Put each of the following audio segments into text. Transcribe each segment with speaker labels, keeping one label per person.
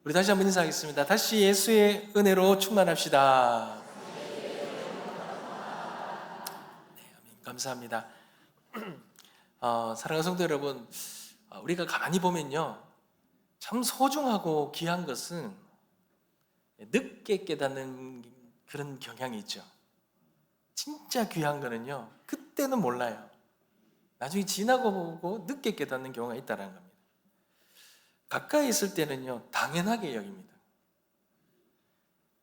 Speaker 1: 우리 다시 한번 인사하겠습니다. 다시 예수의 은혜로 충만합시다. 네, 아멘. 감사합니다. 사랑하는 성도 여러분, 우리가 가만히 보면요, 참 소중하고 귀한 것은 늦게 깨닫는 그런 경향이 있죠. 진짜 귀한 거는요, 그때는 몰라요. 나중에 지나고 보고 늦게 깨닫는 경우가 있다는 겁니다. 가까이 있을 때는요, 당연하게 여깁니다.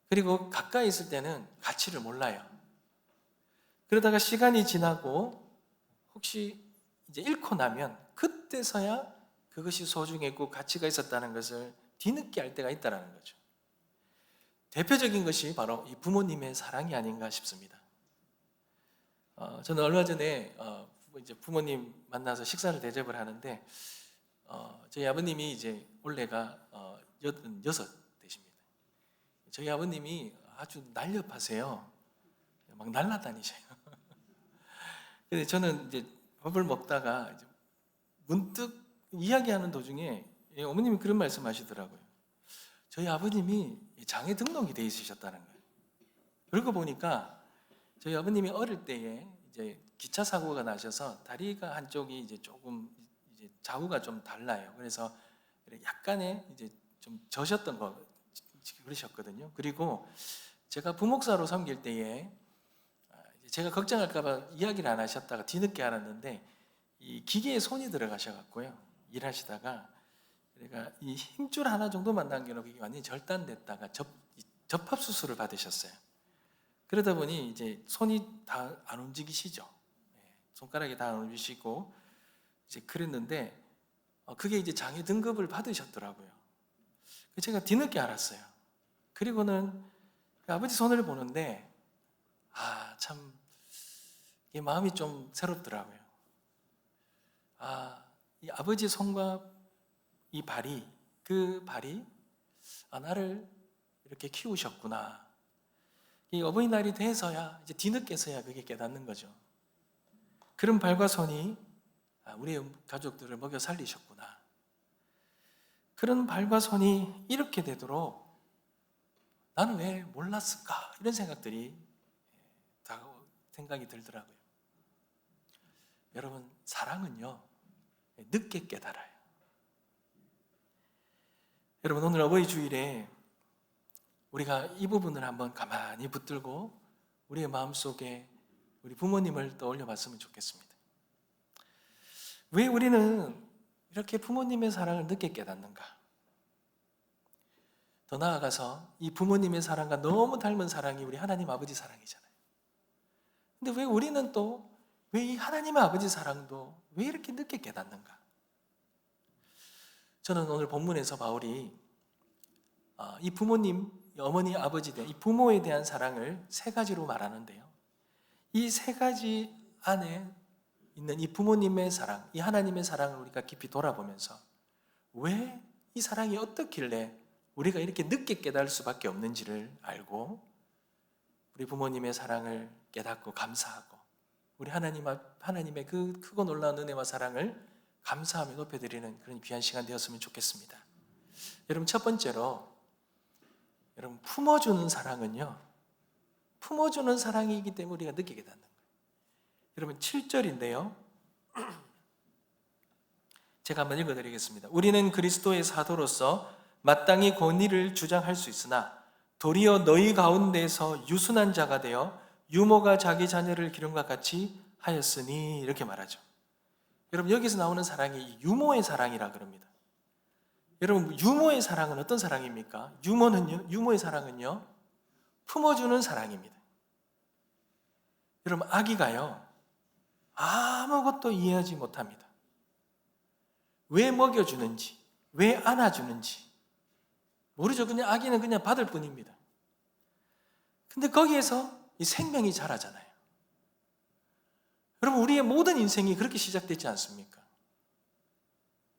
Speaker 1: 그리고 가까이 있을 때는 가치를 몰라요. 그러다가 시간이 지나고 혹시 이제 잃고 나면 그때서야 그것이 소중했고 가치가 있었다는 것을 뒤늦게 알 때가 있다는 거죠. 대표적인 것이 바로 이 부모님의 사랑이 아닌가 싶습니다. 저는 얼마 전에 이제 부모님 만나서 식사를 대접을 하는데 저희 아버님이 이제 올해가 86 되십니다. 저희 아버님이 아주 날렵하세요. 막 날라다니셔요. 근데 저는 이제 밥을 먹다가 이제 문득 이야기하는 도중에 어머님이 그런 말씀하시더라고요. 저희 아버님이 장애 등록이 돼 있으셨다는 거예요. 그러고 보니까 저희 아버님이 어릴 때에 이제 기차 사고가 나셔서 다리가 한쪽이 이제 조금 이제 좌우가 좀 달라요. 그래서 약간의 이제 좀 젖었던 거 그러셨거든요. 그리고 제가 부목사로 섬길 때에 제가 걱정할까봐 이야기를 안 하셨다가 뒤늦게 알았는데 이 기계에 손이 들어가셔갖고요 일하시다가 그러니까 이 힘줄 하나 정도만 남겨놓고 이게 완전히 절단됐다가 접합 수술을 받으셨어요. 그러다 보니 이제 손이 다 안 움직이시죠. 손가락이 다 안 움직이시고 이제 그랬는데 그게 이제 장애 등급을 받으셨더라고요. 제가 뒤늦게 알았어요. 그리고는 그 아버지 손을 보는데 참 이 마음이 좀 새롭더라고요. 이 아버지 손과 이 발이 그 발이 나를 이렇게 키우셨구나. 이 어버이날이 돼서야 이제 뒤늦게서야 그게 깨닫는 거죠. 그런 발과 손이 우리 가족들을 먹여 살리셨구나. 그런 발과 손이 이렇게 되도록 나는 왜 몰랐을까? 이런 생각들이 생각이 들더라고요. 여러분, 사랑은요, 늦게 깨달아요. 여러분, 오늘 어버이 주일에 우리가 이 부분을 한번 가만히 붙들고 우리의 마음속에 우리 부모님을 떠올려 봤으면 좋겠습니다. 왜 우리는 이렇게 부모님의 사랑을 늦게 깨닫는가? 더 나아가서 이 부모님의 사랑과 너무 닮은 사랑이 우리 하나님 아버지 사랑이잖아요. 근데 왜 우리는 또 왜 이 하나님의 아버지 사랑도 왜 이렇게 늦게 깨닫는가? 저는 오늘 본문에서 바울이 이 부모님, 어머니, 아버지 이 부모에 대한 사랑을 세 가지로 말하는데요. 이 세 가지 안에 있는 이 부모님의 사랑, 이 하나님의 사랑을 우리가 깊이 돌아보면서 왜 이 사랑이 어떻길래 우리가 이렇게 늦게 깨달을 수밖에 없는지를 알고 우리 부모님의 사랑을 깨닫고 감사하고 우리 하나님의 그 크고 놀라운 은혜와 사랑을 감사하며 높여드리는 그런 귀한 시간 되었으면 좋겠습니다. 여러분, 첫 번째로 여러분, 품어주는 사랑은요, 품어주는 사랑이기 때문에 우리가 늦게 깨닫는 거예요. 여러분, 7절인데요. 제가 한번 읽어드리겠습니다. 우리는 그리스도의 사도로서 마땅히 권위를 주장할 수 있으나 도리어 너희 가운데서 유순한 자가 되어 유모가 자기 자녀를 기름과 같이 하였으니 이렇게 말하죠. 여러분, 여기서 나오는 사랑이 유모의 사랑이라 그럽니다. 여러분, 유모의 사랑은 어떤 사랑입니까? 유모의 사랑은요, 품어주는 사랑입니다. 여러분, 아기가요, 아무것도 이해하지 못합니다. 왜 먹여주는지, 왜 안아주는지 모르죠. 그냥 아기는 그냥 받을 뿐입니다. 근데 거기에서 이 생명이 자라잖아요. 여러분, 우리의 모든 인생이 그렇게 시작되지 않습니까?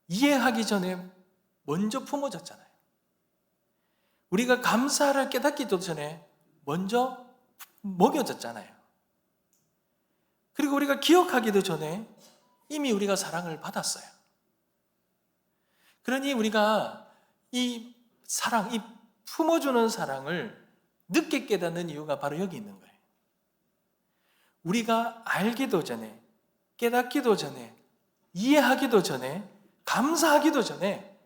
Speaker 1: 이해하기 전에 먼저 품어졌잖아요. 우리가 감사를 깨닫기도 전에 먼저 먹여졌잖아요. 그리고 우리가 기억하기도 전에 이미 우리가 사랑을 받았어요. 그러니 우리가 이 사랑, 이 품어주는 사랑을 늦게 깨닫는 이유가 바로 여기 있는 거예요. 우리가 알기도 전에, 깨닫기도 전에, 이해하기도 전에, 감사하기도 전에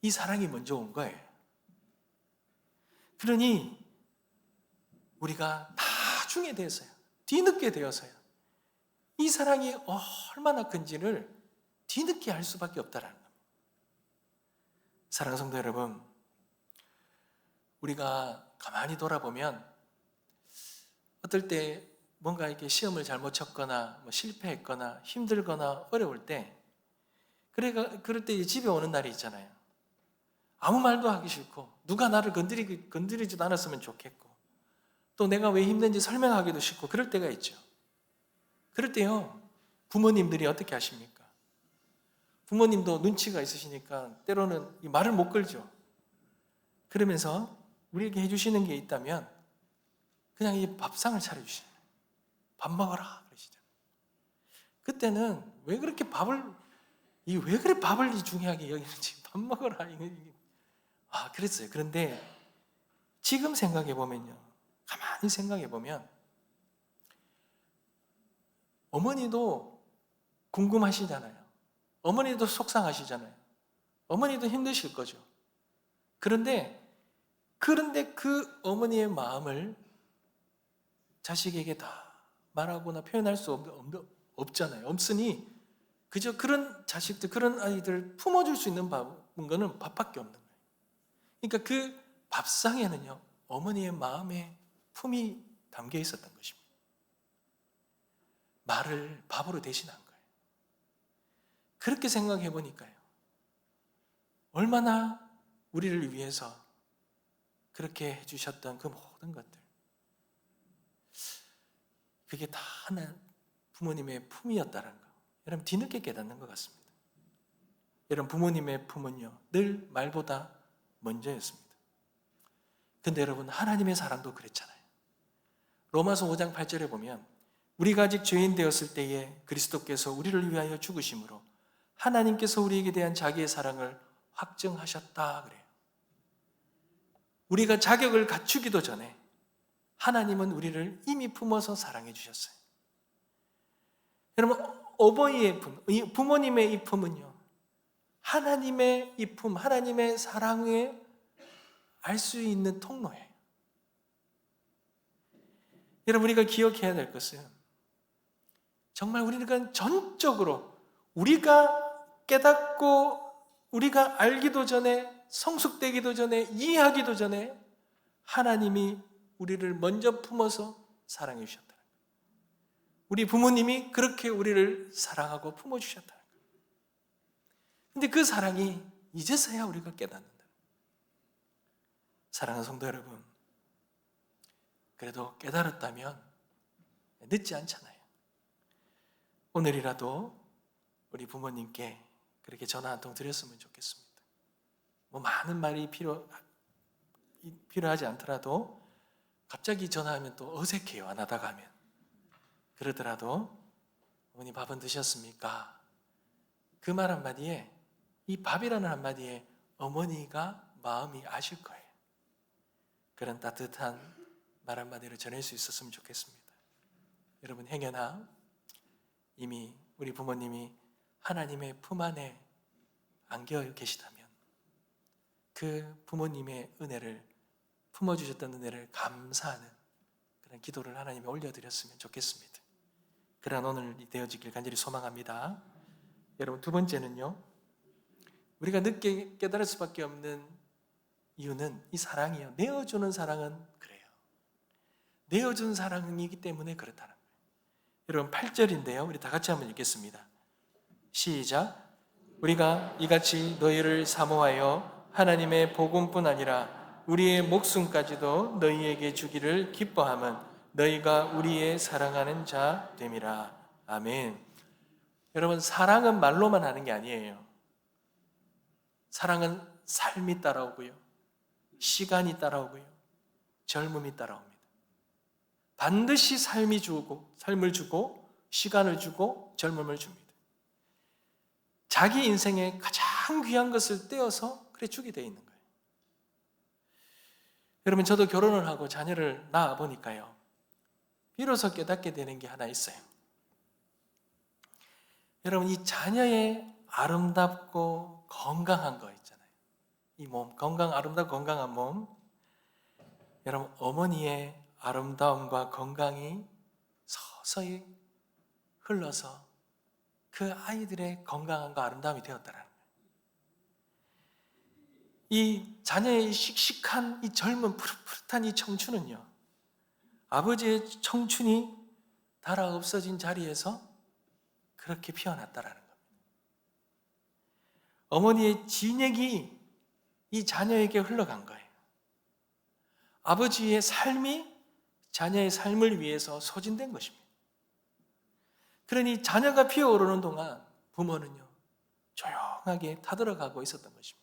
Speaker 1: 이 사랑이 먼저 온 거예요. 그러니 우리가 나중에 돼서요, 뒤늦게 되어서요, 이 사랑이 얼마나 큰지를 뒤늦게 알 수밖에 없다라는 겁니다. 사랑하는 성도 여러분, 우리가 가만히 돌아보면 어떨 때 뭔가 이렇게 시험을 잘못 쳤거나 실패했거나 힘들거나 어려울 때, 그럴 때 집에 오는 날이 있잖아요. 아무 말도 하기 싫고 누가 나를 건드리지도 않았으면 좋겠고 또 내가 왜 힘든지 설명하기도 싫고 그럴 때가 있죠. 그럴 때요, 부모님들이 어떻게 하십니까? 부모님도 눈치가 있으시니까 때로는 이 말을 못 걸죠. 그러면서 우리에게 해주시는 게 있다면 그냥 이 밥상을 차려주시는 거예요. 밥 먹어라 그러시잖아요. 그때는 왜 그렇게 왜 그래 밥을 중요하게 여기는지, 밥 먹어라 그랬어요. 그런데 지금 생각해 보면요, 가만히 생각해 보면 어머니도 궁금하시잖아요. 어머니도 속상하시잖아요. 어머니도 힘드실 거죠. 그런데 그 어머니의 마음을 자식에게 다 말하거나 표현할 수 없잖아요. 없으니 그저 그런 자식들, 그런 아이들 품어줄 수 있는 거는 밥밖에 없는 거예요. 그러니까 그 밥상에는요, 어머니의 마음의 품이 담겨 있었던 것입니다. 말을 밥으로 대신한 거예요. 그렇게 생각해 보니까요, 얼마나 우리를 위해서 그렇게 해주셨던 그 모든 것들, 그게 다 하나 부모님의 품이었다는 거, 여러분 뒤늦게 깨닫는 것 같습니다. 여러분, 부모님의 품은요, 늘 말보다 먼저였습니다. 근데 여러분, 하나님의 사랑도 그랬잖아요. 로마서 5장 8절에 보면 우리가 아직 죄인 되었을 때에 그리스도께서 우리를 위하여 죽으심으로 하나님께서 우리에게 대한 자기의 사랑을 확증하셨다 그래요. 우리가 자격을 갖추기도 전에 하나님은 우리를 이미 품어서 사랑해 주셨어요. 여러분, 어버이의 품, 부모님의 이 품은요, 하나님의 이 품, 하나님의 사랑을 알 수 있는 통로예요. 여러분, 우리가 기억해야 될 것은 정말 우리가 전적으로 우리가 깨닫고 우리가 알기도 전에, 성숙되기도 전에, 이해하기도 전에 하나님이 우리를 먼저 품어서 사랑해 주셨다는 거예요. 우리 부모님이 그렇게 우리를 사랑하고 품어주셨다는 거예요. 근데 그 사랑이 이제서야 우리가 깨닫는다. 사랑하는 성도 여러분, 그래도 깨달았다면 늦지 않잖아요. 오늘이라도 우리 부모님께 그렇게 전화 한 통 드렸으면 좋겠습니다. 많은 말이 필요하지 않더라도 갑자기 전화하면 또 어색해요. 안 하다가 하면. 그러더라도 어머니 밥은 드셨습니까? 그 말 한마디에, 이 밥이라는 한마디에 어머니가 마음이 아실 거예요. 그런 따뜻한 말 한마디를 전할 수 있었으면 좋겠습니다. 여러분, 행여나 이미 우리 부모님이 하나님의 품 안에 안겨 계시다면 그 부모님의 은혜를, 품어주셨던 은혜를 감사하는 그런 기도를 하나님에 올려드렸으면 좋겠습니다. 그런 오늘이 되어지길 간절히 소망합니다. 여러분, 두 번째는요, 우리가 늦게 깨달을 수밖에 없는 이유는 이 사랑이에요. 내어주는 사랑은 그래요. 내어준 사랑이기 때문에 그렇다는 거예요. 여러분, 8절인데요, 우리 다 같이 한번 읽겠습니다. 시작. 우리가 이같이 너희를 사모하여 하나님의 복음뿐 아니라 우리의 목숨까지도 너희에게 주기를 기뻐함은 너희가 우리의 사랑하는 자 됨이라. 아멘. 여러분, 사랑은 말로만 하는 게 아니에요. 사랑은 삶이 따라오고요, 시간이 따라오고요, 젊음이 따라옵니다. 반드시 삶을 주고 시간을 주고 젊음을 줍니다. 자기 인생에 가장 귀한 것을 떼어서 그래 주게 되어 있는 거예요. 여러분, 저도 결혼을 하고 자녀를 낳아 보니까요, 비로소 깨닫게 되는 게 하나 있어요. 여러분, 이 자녀의 아름답고 건강한 거 있잖아요. 이 몸, 아름답고 건강한 몸. 여러분, 어머니의 아름다움과 건강이 서서히 흘러서 그 아이들의 건강함과 아름다움이 되었다는 거예요. 이 자녀의 씩씩한, 이 젊은 푸릇푸릇한 이 청춘은요, 아버지의 청춘이 달아 없어진 자리에서 그렇게 피어났다라는 겁니다. 어머니의 진액이 이 자녀에게 흘러간 거예요. 아버지의 삶이 자녀의 삶을 위해서 소진된 것입니다. 그러니 자녀가 피어오르는 동안 부모는요, 조용하게 타들어가고 있었던 것입니다.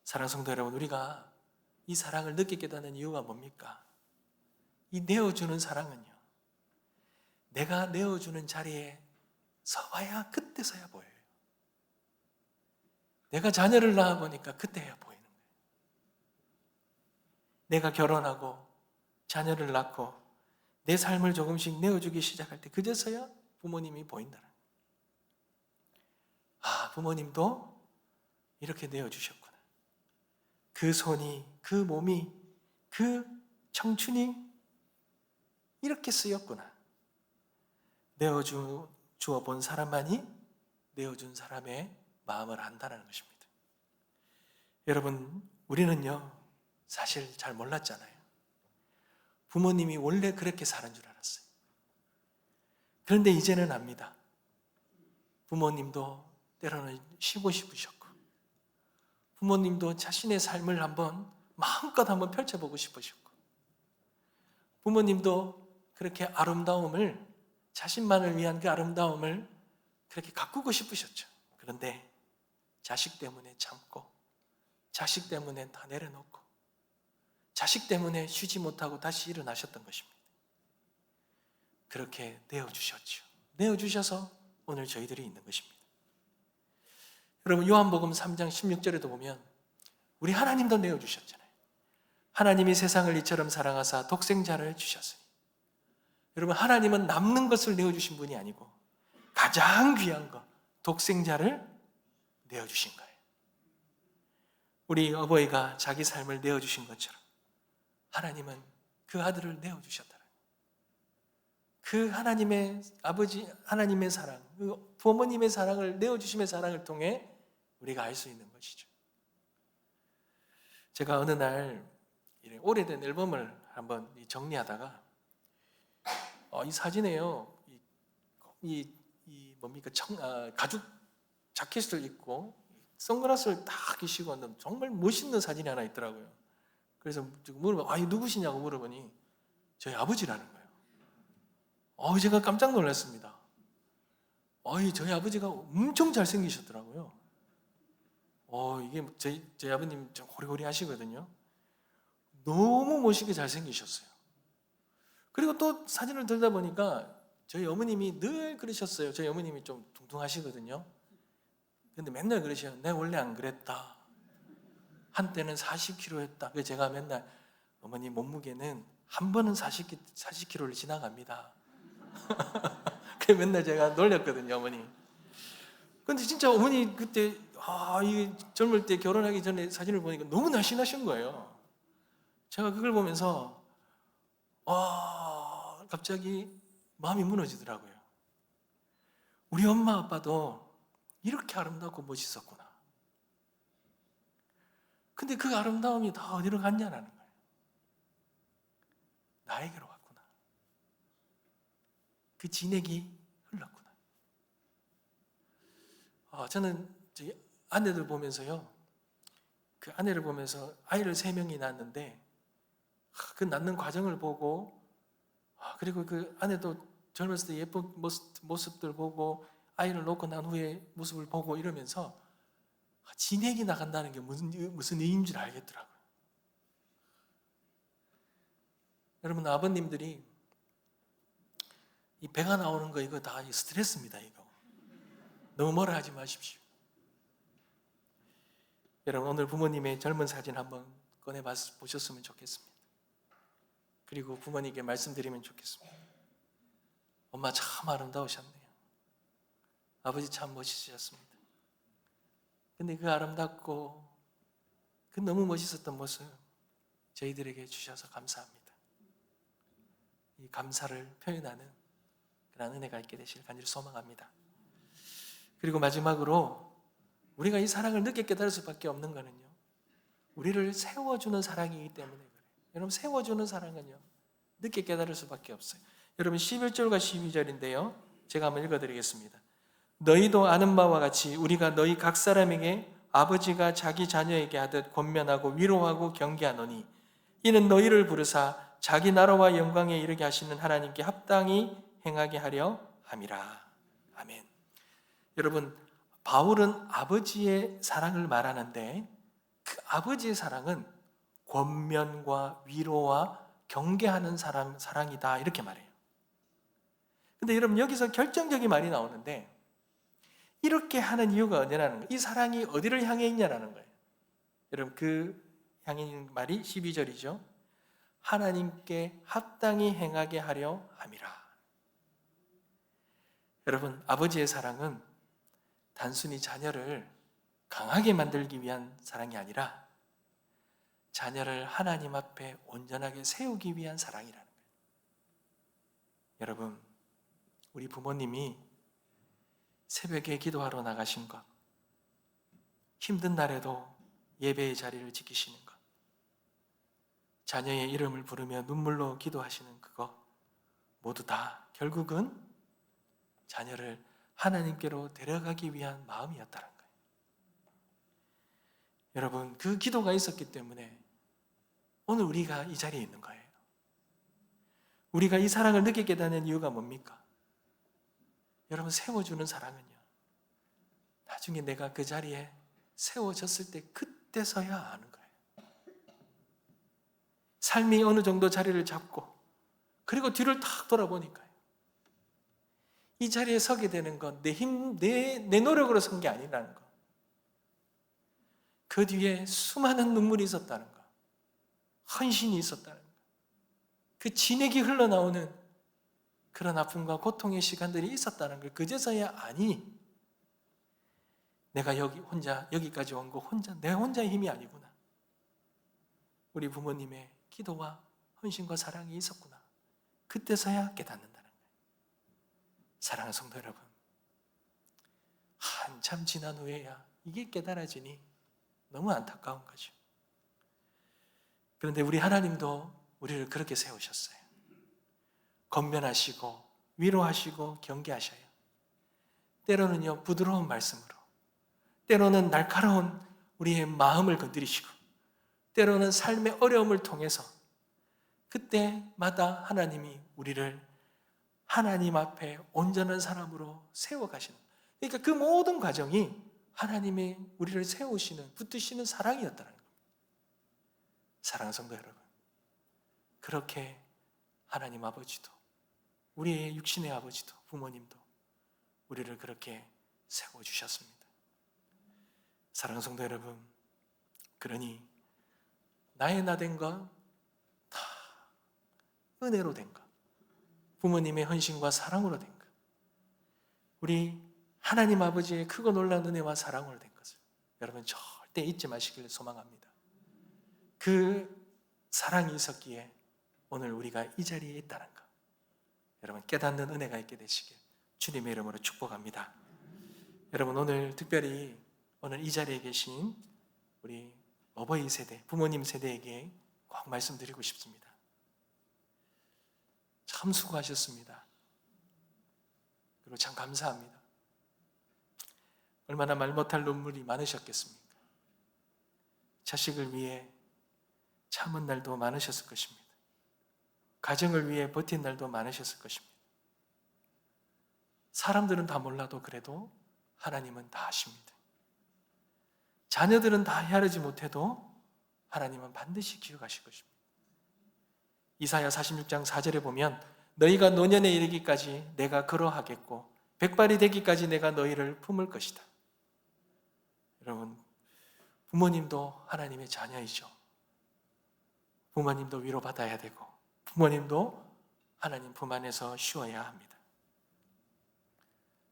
Speaker 1: 사랑하는 성도 여러분, 우리가 이 사랑을 늦게 깨닫는 이유가 뭡니까? 이 내어주는 사랑은요, 내가 내어주는 자리에 서봐야 그때서야 보여요. 내가 자녀를 낳아보니까 그때야 보이는 거예요. 내가 결혼하고 자녀를 낳고 내 삶을 조금씩 내어주기 시작할 때 그제서야 부모님이 보인다는 거예요. 아, 부모님도 이렇게 내어주셨구나. 그 손이, 그 몸이, 그 청춘이 이렇게 쓰였구나. 내어주어 본 사람만이 내어준 사람의 마음을 안다는 것입니다. 여러분, 우리는요, 사실 잘 몰랐잖아요. 부모님이 원래 그렇게 사는 줄 알았어요. 그런데 이제는 압니다. 부모님도 때로는 쉬고 싶으셨고, 부모님도 자신의 삶을 마음껏 한번 펼쳐보고 싶으셨고, 부모님도 그렇게 아름다움을, 자신만을 위한 그 아름다움을 그렇게 가꾸고 싶으셨죠. 그런데 자식 때문에 참고, 자식 때문에 다 내려놓고, 자식 때문에 쉬지 못하고 다시 일어나셨던 것입니다. 그렇게 내어주셨죠. 내어주셔서 오늘 저희들이 있는 것입니다. 여러분, 요한복음 3장 16절에도 보면 우리 하나님도 내어주셨잖아요. 하나님이 세상을 이처럼 사랑하사 독생자를 주셨으니. 여러분, 하나님은 남는 것을 내어주신 분이 아니고 가장 귀한 것, 독생자를 내어주신 거예요. 우리 어버이가 자기 삶을 내어주신 것처럼 하나님은 그 아들을 내어주셨다. 그 하나님의 아버지, 하나님의 사랑, 그 부모님의 사랑을, 내어주심의 사랑을 통해 우리가 알 수 있는 것이죠. 제가 어느 날 오래된 앨범을 한번 정리하다가 이 사진에요, 뭡니까, 가죽 자켓을 입고 선글라스를 딱 끼시고 정말 멋있는 사진이 하나 있더라고요. 그래서 물어봐, 이 누구시냐고 물어보니 저희 아버지라는 거예요. 제가 깜짝 놀랐습니다. 저희 아버지가 엄청 잘생기셨더라고요. 이게 저희 아버님 좀 호리호리 하시거든요. 너무 멋있게 잘생기셨어요. 그리고 또 사진을 들다 보니까 저희 어머님이 늘 그러셨어요. 저희 어머님이 좀 둥둥하시거든요. 근데 맨날 그러셔요. 내가 원래 안 그랬다. 한때는 40kg 그래서 제가 맨날 어머니 몸무게는 한 번은 40kg를 지나갑니다. 그래서 맨날 제가 놀렸거든요, 어머니. 근데 진짜 어머니 그때 이 젊을 때 결혼하기 전에 사진을 보니까 너무 날씬하신 거예요. 제가 그걸 보면서 갑자기 마음이 무너지더라고요. 우리 엄마 아빠도 이렇게 아름답고 멋있었구나. 근데 그 아름다움이 다 어디로 갔냐라는 거예요. 나에게로 갔구나. 그 진액이 흘렀구나. 저는 저희 아내들 보면서요, 그 아내를 보면서 아이를 3명이 낳았는데 그 낳는 과정을 보고, 그리고 그 아내도 젊었을 때 예쁜 모습들 보고 아이를 놓고 난 후에 모습을 보고 이러면서 진액이 나간다는 게 무슨 의미인 줄 알겠더라고요. 여러분, 아버님들이 이 배가 나오는 거 이거 다 스트레스입니다. 이거 너무 뭐라 하지 마십시오. 여러분, 오늘 부모님의 젊은 사진 한번 꺼내 보셨으면 좋겠습니다. 그리고 부모님께 말씀드리면 좋겠습니다. 엄마 참 아름다우셨네요. 아버지 참 멋있으셨습니다. 근데 그 아름답고 그 너무 멋있었던 모습 저희들에게 주셔서 감사합니다. 이 감사를 표현하는 그런 은혜가 있게 되시길 간절히 소망합니다. 그리고 마지막으로 우리가 이 사랑을 늦게 깨달을 수밖에 없는 거는요, 우리를 세워주는 사랑이기 때문에 그래요. 여러분, 세워주는 사랑은요 늦게 깨달을 수밖에 없어요. 여러분 11절과 12절인데요 제가 한번 읽어드리겠습니다. 너희도 아는 바와 같이 우리가 너희 각 사람에게 아버지가 자기 자녀에게 하듯 권면하고 위로하고 경계하노니 이는 너희를 부르사 자기 나라와 영광에 이르게 하시는 하나님께 합당히 행하게 하려 함이라. 아멘. 여러분, 바울은 아버지의 사랑을 말하는데 그 아버지의 사랑은 권면과 위로와 경계하는 사랑이다 이렇게 말해요. 근데 여러분 여기서 결정적인 말이 나오는데 이렇게 하는 이유가 어디라는 거예요? 이 사랑이 어디를 향해 있냐라는 거예요. 여러분 그 향해 있는 말이 12절이죠. 하나님께 합당히 행하게 하려 함이라. 여러분 아버지의 사랑은 단순히 자녀를 강하게 만들기 위한 사랑이 아니라 자녀를 하나님 앞에 온전하게 세우기 위한 사랑이라는 거예요. 여러분, 우리 부모님이 새벽에 기도하러 나가신 것, 힘든 날에도 예배의 자리를 지키시는 것, 자녀의 이름을 부르며 눈물로 기도하시는 그거 모두 다 결국은 자녀를 하나님께로 데려가기 위한 마음이었다는 거예요. 여러분, 그 기도가 있었기 때문에 오늘 우리가 이 자리에 있는 거예요. 우리가 이 사랑을 늦게 깨닫는 이유가 뭡니까? 여러분, 세워주는 사랑은요, 나중에 내가 그 자리에 세워졌을 때 그때서야 아는 거예요. 삶이 어느 정도 자리를 잡고 그리고 뒤를 탁 돌아보니까요, 이 자리에 서게 되는 건 내 노력으로 선 게 아니라는 거. 그 뒤에 수많은 눈물이 있었다는 거. 헌신이 있었다는 거. 그 진액이 흘러나오는 그런 아픔과 고통의 시간들이 있었다는 걸 그제서야 아니, 내가 여기까지 온 거 내 혼자의 힘이 아니구나. 우리 부모님의 기도와 헌신과 사랑이 있었구나. 그때서야 깨닫는다는 거예요. 사랑하는 성도 여러분, 한참 지난 후에야 이게 깨달아지니 너무 안타까운 거죠. 그런데 우리 하나님도 우리를 그렇게 세우셨어요. 권면하시고 위로하시고 경계하셔요. 때로는요 부드러운 말씀으로, 때로는 날카로운 우리의 마음을 건드리시고, 때로는 삶의 어려움을 통해서 그때마다 하나님이 우리를 하나님 앞에 온전한 사람으로 세워가시는, 그러니까 그 모든 과정이 하나님의 우리를 세우시는, 붙드시는 사랑이었다는 겁니다. 사랑하는 성도 여러분, 그렇게 하나님 아버지도, 우리의 육신의 아버지도, 부모님도 우리를 그렇게 세워주셨습니다. 사랑하는 성도 여러분, 그러니 나의 나 된 것 다 은혜로 된 것, 부모님의 헌신과 사랑으로 된 것, 우리 하나님 아버지의 크고 놀라운 은혜와 사랑으로 된 것을 여러분 절대 잊지 마시기를 소망합니다. 그 사랑이 있었기에 오늘 우리가 이 자리에 있다는 것, 여러분 깨닫는 은혜가 있게 되시길 주님의 이름으로 축복합니다. 여러분 오늘 특별히 오늘 이 자리에 계신 우리 어버이 세대, 부모님 세대에게 꼭 말씀드리고 싶습니다. 참 수고하셨습니다. 그리고 참 감사합니다. 얼마나 말 못할 눈물이 많으셨겠습니까? 자식을 위해 참은 날도 많으셨을 것입니다. 가정을 위해 버틴 날도 많으셨을 것입니다. 사람들은 다 몰라도 그래도 하나님은 다 아십니다. 자녀들은 다 헤아리지 못해도 하나님은 반드시 기억하실 것입니다. 이사야 46장 4절에 보면 너희가 노년에 이르기까지 내가 그러하겠고 백발이 되기까지 내가 너희를 품을 것이다. 여러분, 부모님도 하나님의 자녀이죠. 부모님도 위로받아야 되고 부모님도 하나님 품 안에서 쉬어야 합니다.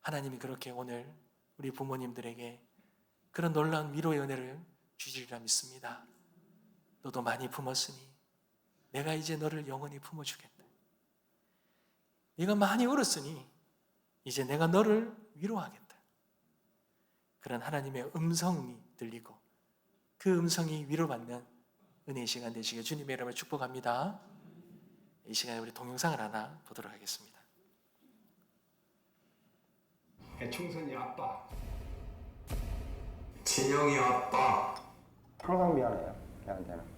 Speaker 1: 하나님이 그렇게 오늘 우리 부모님들에게 그런 놀라운 위로의 은혜를 주시리라 믿습니다. 너도 많이 품었으니 내가 이제 너를 영원히 품어주겠다. 네가 많이 울었으니 이제 내가 너를 위로하겠다. 그런 하나님의 음성이 들리고 그 음성이 위로받는 은혜의 시간 되시길 주님의 이름으로 축복합니다. 이 시간에 우리 동영상을 하나 보도록 하겠습니다.
Speaker 2: 충선이 아빠,
Speaker 3: 진영이 아빠.
Speaker 4: 항상 미안해요, 걔한테는.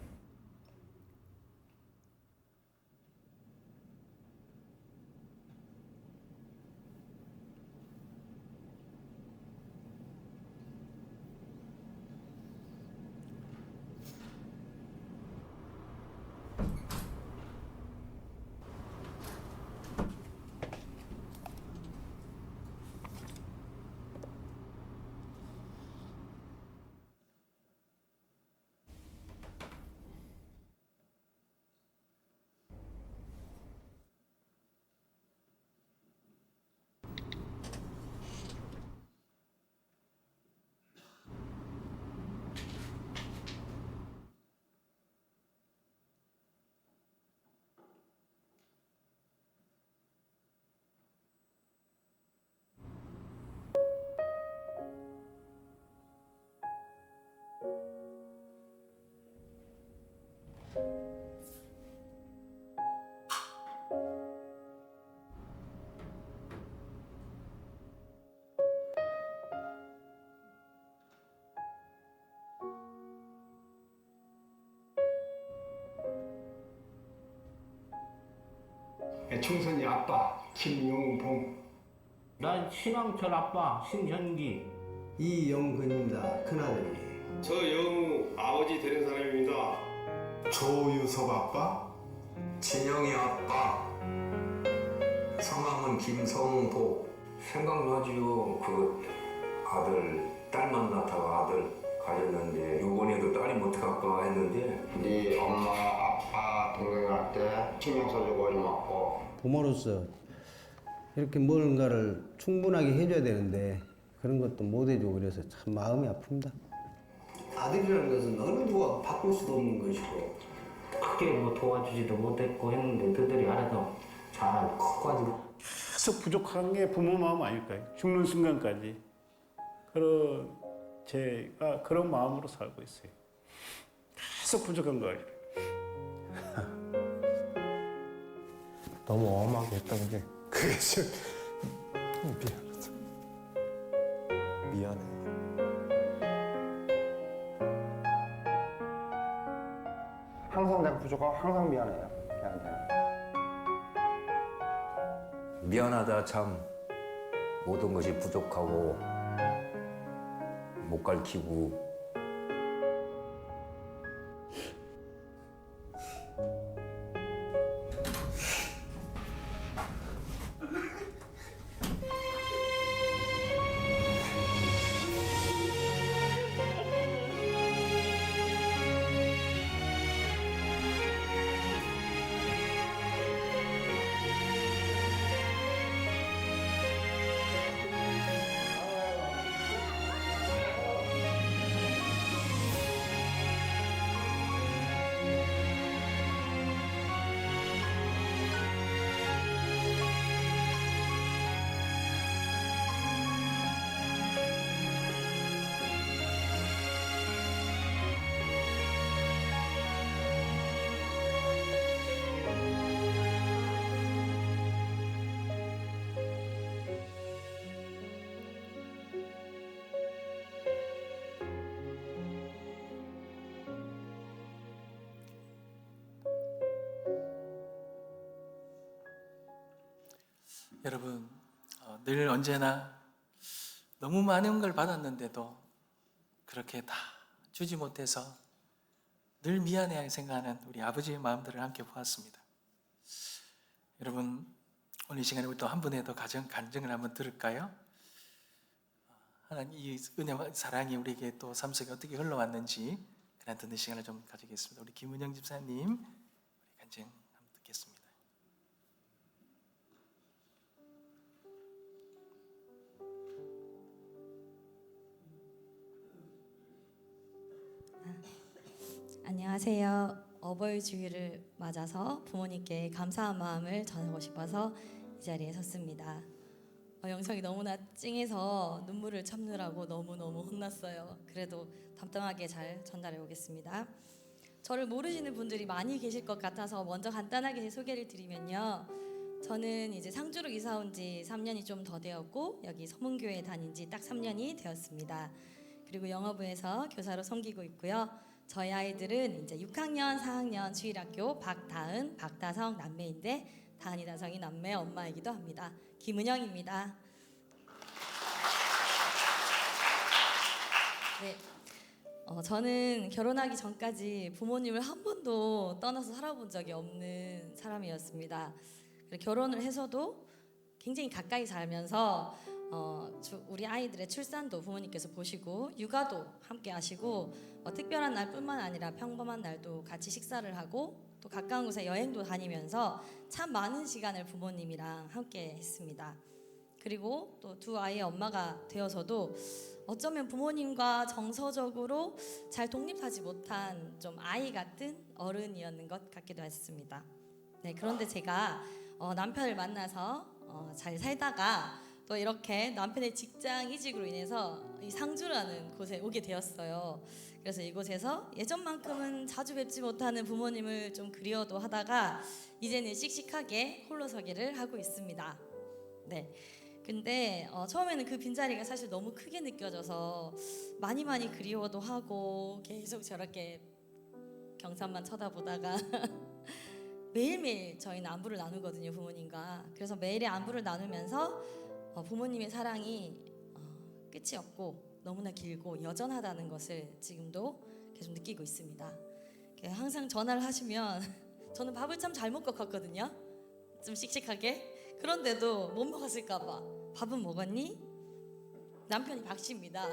Speaker 2: 충선이 아빠, 김용봉,
Speaker 5: 난 신앙철 아빠 신현기.
Speaker 6: 이영근입니다. 큰아들이.
Speaker 7: 저 영우 아버지 되는 사람입니다.
Speaker 3: 조유섭 아빠. 진영이 아빠. 성함은 김성보. 생각나지요. 그 아들, 딸만 낳다가 아들 가졌는데 요번에도 딸이 못 갈까 했는데
Speaker 6: 네 엄마, 아빠, 동생한테 신경 써주고 고맙고.
Speaker 8: 부모로서 이렇게 뭔가를 충분하게 해줘야 되는데 그런 것도 못 해주고 그래서 참 마음이 아픕니다.
Speaker 6: 아들이라는 것은 어느 누가 바꿀 수도 없는 것이고.
Speaker 5: 크게 뭐 도와주지도 못했고 했는데 너희들이 알아서 잘 커가지고
Speaker 9: 계속 부족한 게 부모 마음 아닐까요? 죽는 순간까지 그런 제가 그런 마음으로 살고 있어요. 계속 부족한 거예요.
Speaker 4: 너무 엄하게 했던 게 그게 좀 미안하다. 미안해.
Speaker 6: 항상 내가 부족하고 항상 미안해요, 걔한테는.
Speaker 3: 미안하다 참. 모든 것이 부족하고 못 가르치고
Speaker 1: 여러분, 늘 언제나 너무 많은 걸 받았는데도 그렇게 다 주지 못해서 늘 미안해 생각하는 우리 아버지의 마음들을 함께 보았습니다. 여러분, 오늘 이 시간에 우리 또 한 분의 더 간증을 한번 들을까요? 하나님 이 은혜와 사랑이 우리에게 또 삶 속에 어떻게 흘러왔는지 하나 듣는 시간을 좀 가지겠습니다. 우리 김은영 집사님 우리 간증 한번 듣겠습니다.
Speaker 10: 안녕하세요. 어버이 주일을 맞아서 부모님께 감사한 마음을 전하고 싶어서 이 자리에 섰습니다. 영상이 너무나 찡해서 눈물을 참느라고 너무너무 혼났어요. 그래도 담담하게 잘 전달해 오겠습니다. 저를 모르시는 분들이 많이 계실 것 같아서 먼저 간단하게 소개를 드리면요. 저는 이제 상주로 이사 온 지 3년이 좀 더 되었고 여기 서문교회 다닌 지 딱 3년이 되었습니다. 그리고 영어부에서 교사로 섬기고 있고요. 저희 아이들은 이제 6학년, 4학년 주일학교 박다은, 박다성 남매인데 다은이, 다성이 남매 엄마이기도 합니다. 김은영입니다. 네, 저는 결혼하기 전까지 부모님을 한 번도 떠나서 살아본 적이 없는 사람이었습니다. 결혼을 해서도 굉장히 가까이 살면서 우리 아이들의 출산도 부모님께서 보시고 육아도 함께 하시고 특별한 날뿐만 아니라 평범한 날도 같이 식사를 하고 또 가까운 곳에 여행도 다니면서 참 많은 시간을 부모님이랑 함께 했습니다. 그리고 또 두 아이의 엄마가 되어서도 어쩌면 부모님과 정서적으로 잘 독립하지 못한 좀 아이 같은 어른이었는 것 같기도 했습니다. 네, 그런데 제가 남편을 만나서 잘 살다가 또 이렇게 남편의 직장 이직으로 인해서 이 상주라는 곳에 오게 되었어요. 그래서 이곳에서 예전만큼은 자주 뵙지 못하는 부모님을 좀 그리워도 하다가 이제는 씩씩하게 홀로서기를 하고 있습니다. 네. 근데 처음에는 그 빈자리가 사실 너무 크게 느껴져서 많이 그리워도 하고 계속 저렇게 경산만 쳐다보다가 매일매일 저희는 안부를 나누거든요, 부모님과. 그래서 매일의 안부를 나누면서 부모님의 사랑이 끝이 없고 너무나 길고 여전하다는 것을 지금도 계속 느끼고 있습니다. 항상 전화를 하시면 저는 밥을 참 잘 먹고 갔거든요, 좀 씩씩하게. 그런데도 못 먹었을까 봐 밥은 먹었니? 남편이 박씨입니다.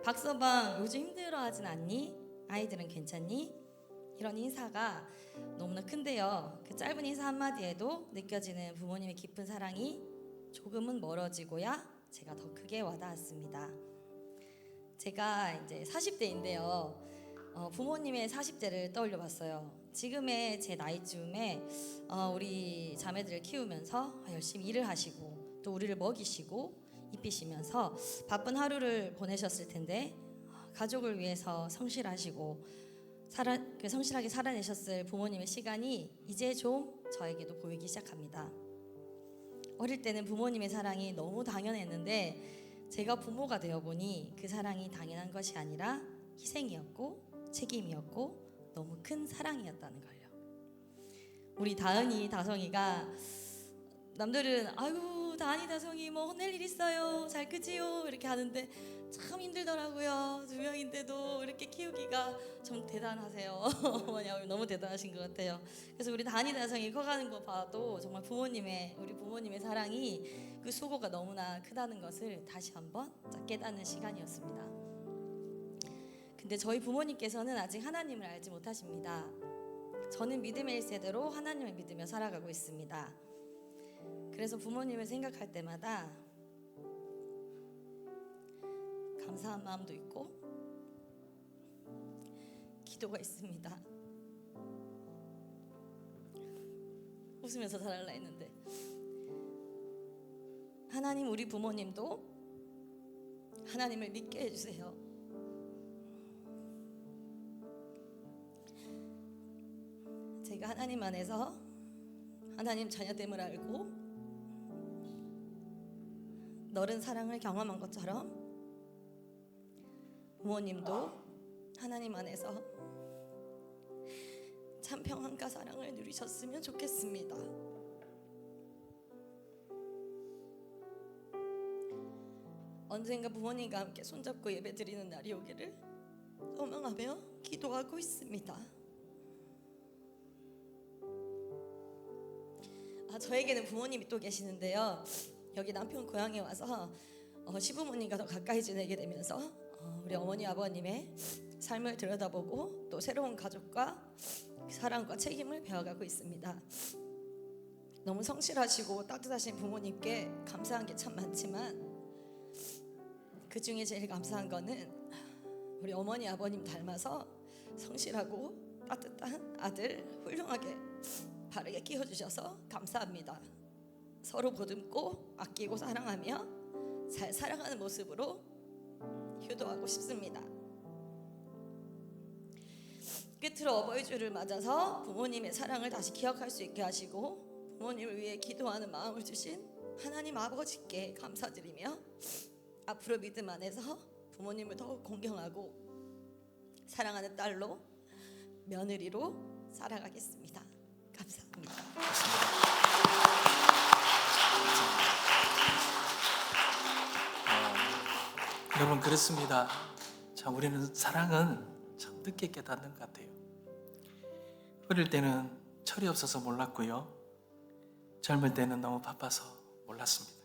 Speaker 10: 박서방 요즘 힘들어하진 않니? 아이들은 괜찮니? 이런 인사가 너무나 큰데요. 그 짧은 인사 한마디에도 느껴지는 부모님의 깊은 사랑이 조금은 멀어지고야 제가 더 크게 와닿았습니다. 제가 이제 40대인데요. 부모님의 40대를 떠올려 봤어요. 지금의 제 나이쯤에 우리 자매들을 키우면서 열심히 일을 하시고 또 우리를 먹이시고 입히시면서 바쁜 하루를 보내셨을 텐데 가족을 위해서 성실하시고 성실하게 살아내셨을 부모님의 시간이 이제 좀 저에게도 보이기 시작합니다. 어릴 때는 부모님의 사랑이 너무 당연했는데 제가 부모가 되어 보니 그 사랑이 당연한 것이 아니라 희생이었고 책임이었고 너무 큰 사랑이었다는 걸요. 우리 다은이, 다성이가 남들은 아이고 다은이, 다성이 뭐 혼낼 일 있어요, 잘 크지요 이렇게 하는데 참 힘들더라고요. 두 명인데도 이렇게 키우기가 좀 대단하세요. 어머니 너무 대단하신 것 같아요. 그래서 우리 다은이, 다성이 커가는 거 봐도 정말 우리 부모님의 사랑이 그 수고가 너무나 크다는 것을 다시 한번 깨닫는 시간이었습니다. 근데 저희 부모님께서는 아직 하나님을 알지 못하십니다. 저는 믿음의 1세대로 하나님을 믿으며 살아가고 있습니다. 그래서 부모님을 생각할 때마다 감사한 마음도 있고 기도가 있습니다. 웃으면서 살아라 했는데 하나님, 우리 부모님도 하나님을 믿게 해주세요. 제가 하나님 안에서 하나님 자녀됨을 알고 너른 사랑을 경험한 것처럼 부모님도 하나님 안에서 참 평안과 사랑을 누리셨으면 좋겠습니다. 언젠가 부모님과 함께 손잡고 예배드리는 날이 오기를 소망하며 기도하고 있습니다. 저에게는 부모님이 또 계시는데요. 여기 남편 고향에 와서 시부모님과 더 가까이 지내게 되면서 우리 어머니 아버님의 삶을 들여다보고 또 새로운 가족과 사랑과 책임을 배워가고 있습니다. 너무 성실하시고 따뜻하신 부모님께 감사한 게 참 많지만 그 중에 제일 감사한 거는 우리 어머니 아버님 닮아서 성실하고 따뜻한 아들 훌륭하게 바르게 키워주셔서 감사합니다. 서로 보듬고 아끼고 사랑하며 잘 살아가는 모습으로 효도하고 싶습니다. 끝으로 어버이주를 맞아서 부모님의 사랑을 다시 기억할 수 있게 하시고 부모님을 위해 기도하는 마음을 주신 하나님 아버지께 감사드리며 앞으로 믿음 안에서 부모님을 더욱 공경하고 사랑하는 딸로 며느리로 살아가겠습니다. 감사합니다.
Speaker 1: 여러분 그렇습니다. 참 우리는 사랑은 참 늦게 깨닫는 것 같아요. 어릴 때는 철이 없어서 몰랐고요. 젊을 때는 너무 바빠서 몰랐습니다.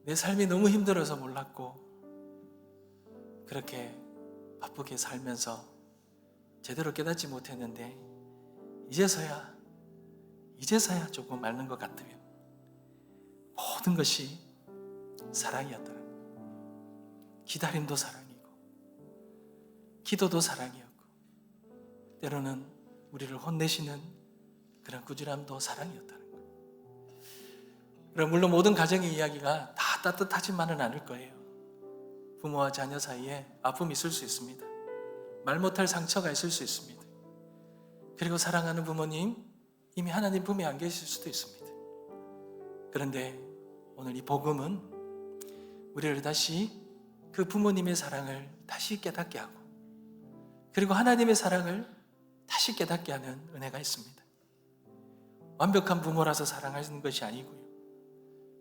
Speaker 1: 내 삶이 너무 힘들어서 몰랐고 그렇게 바쁘게 살면서 제대로 깨닫지 못했는데 이제서야 조금 앓는 것 같으면 모든 것이 사랑이었더라. 기다림도 사랑이고 기도도 사랑이었고 때로는 우리를 혼내시는 그런 꾸준함도 사랑이었다는 것. 그럼 물론 모든 가정의 이야기가 다 따뜻하지만은 않을 거예요. 부모와 자녀 사이에 아픔이 있을 수 있습니다. 말 못할 상처가 있을 수 있습니다. 그리고 사랑하는 부모님 이미 하나님 품에 안 계실 수도 있습니다. 그런데 오늘 이 복음은 우리를 다시 그 부모님의 사랑을 다시 깨닫게 하고 그리고 하나님의 사랑을 다시 깨닫게 하는 은혜가 있습니다. 완벽한 부모라서 사랑하시는 것이 아니고요.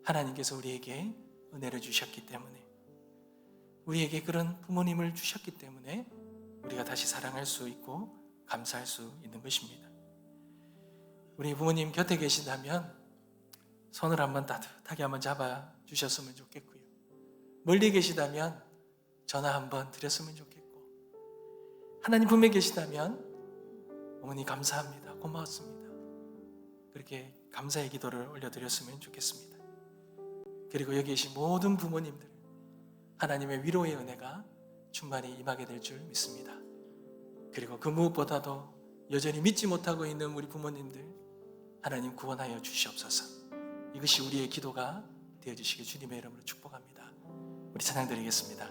Speaker 1: 하나님께서 우리에게 은혜를 주셨기 때문에 우리에게 그런 부모님을 주셨기 때문에 우리가 다시 사랑할 수 있고 감사할 수 있는 것입니다. 우리 부모님 곁에 계시다면 손을 한번 따뜻하게 한번 잡아 주셨으면 좋겠고요. 멀리 계시다면 전화 한번 드렸으면 좋겠고 하나님 품에 계시다면 어머니 감사합니다. 고마웠습니다. 그렇게 감사의 기도를 올려드렸으면 좋겠습니다. 그리고 여기 계신 모든 부모님들 하나님의 위로의 은혜가 충만히 임하게 될 줄 믿습니다. 그리고 그 무엇보다도 여전히 믿지 못하고 있는 우리 부모님들 하나님 구원하여 주시옵소서. 이것이 우리의 기도가 되어주시길 주님의 이름으로 축복합니다. 우리 찬양 드리겠습니다.